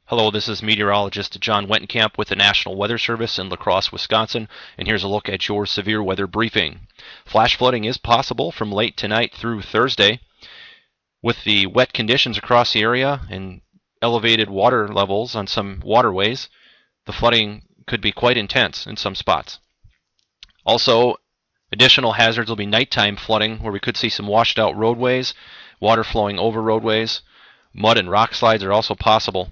Hello, this is meteorologist John Wentenkamp with the National Weather Service in La Crosse, Wisconsin, and here's a look at your severe weather briefing. Flash flooding is possible from late tonight through Thursday. With the wet conditions across the area and elevated water levels on some waterways, the flooding could be quite intense in some spots. Also, additional hazards will be nighttime flooding, where we could see some washed out roadways, water flowing over roadways. Mud and rock slides are also possible.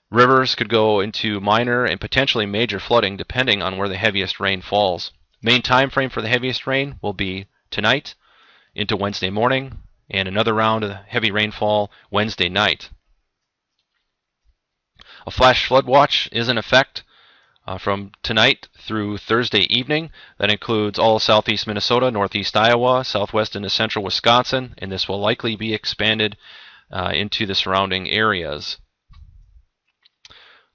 Rivers could go into minor and potentially major flooding depending on where the heaviest rain falls. Main time frame for the heaviest rain will be tonight into Wednesday morning, and another round of heavy rainfall Wednesday night. A flash flood watch is in effect from tonight through Thursday evening. That includes all of southeast Minnesota, northeast Iowa, southwest into central Wisconsin, and this will likely be expanded into the surrounding areas.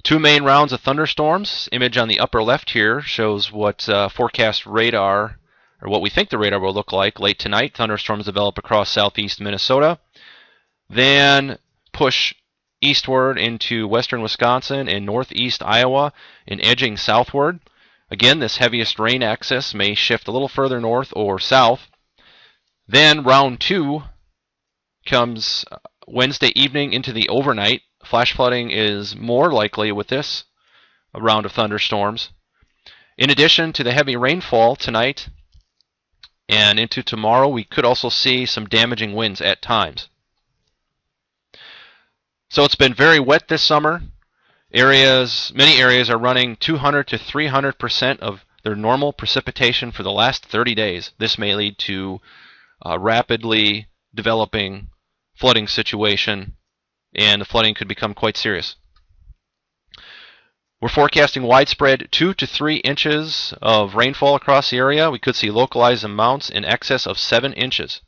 Two main rounds of thunderstorms. Image on the upper left here shows what forecast radar, or what we think the radar will look like late tonight. Thunderstorms develop across southeast Minnesota, then push eastward into western Wisconsin and northeast Iowa and edging southward. Again, this heaviest rain axis may shift a little further north or south. Then round two comes Wednesday evening into the overnight. Flash flooding is more likely with this round of thunderstorms. In addition to the heavy rainfall tonight and into tomorrow, we could also see some damaging winds at times. So it's been very wet this summer. Many areas are running 200 to 300% of their normal precipitation for the last 30 days. This may lead to a rapidly developing flooding situation, and the flooding could become quite serious. We're forecasting widespread 2 to 3 inches of rainfall across the area. We could see localized amounts in excess of 7 inches.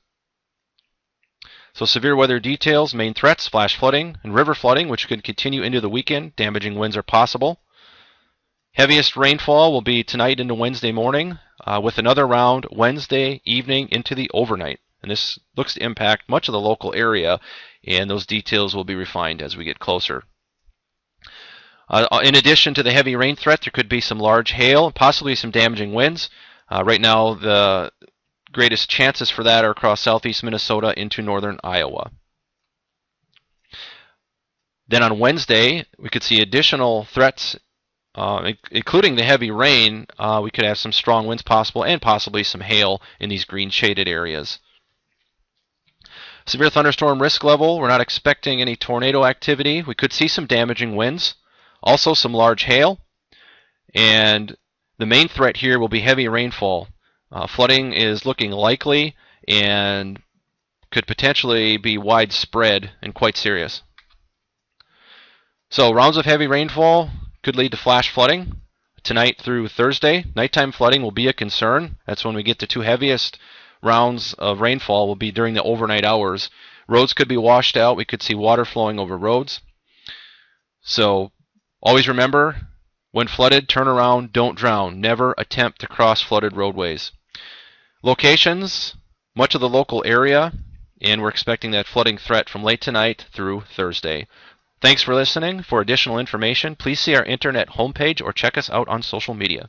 So severe weather details: main threats, flash flooding and river flooding, which could continue into the weekend. Damaging winds are possible. Heaviest rainfall will be tonight into Wednesday morning, with another round Wednesday evening into the overnight. And this looks to impact much of the local area, and those details will be refined as we get closer. In addition to the heavy rain threat, there could be some large hail and possibly some damaging winds. Right now, the greatest chances for that are across southeast Minnesota into northern Iowa. Then on Wednesday, we could see additional threats, including the heavy rain. We could have some strong winds possible and possibly some hail in these green shaded areas. Severe thunderstorm risk level: we're not expecting any tornado activity. We could see some damaging winds, also some large hail, and the main threat here will be heavy rainfall. Flooding is looking likely and could potentially be widespread and quite serious. So rounds of heavy rainfall could lead to flash flooding tonight through Thursday. Nighttime flooding will be a concern. That's when we get the two heaviest rounds of rainfall will be during the overnight hours. Roads could be washed out. We could see water flowing over roads. So always remember, when flooded, turn around, don't drown. Never attempt to cross flooded roadways. Locations: much of the local area, and we're expecting that flooding threat from late tonight through Thursday. Thanks for listening. For additional information, please see our internet homepage or check us out on social media.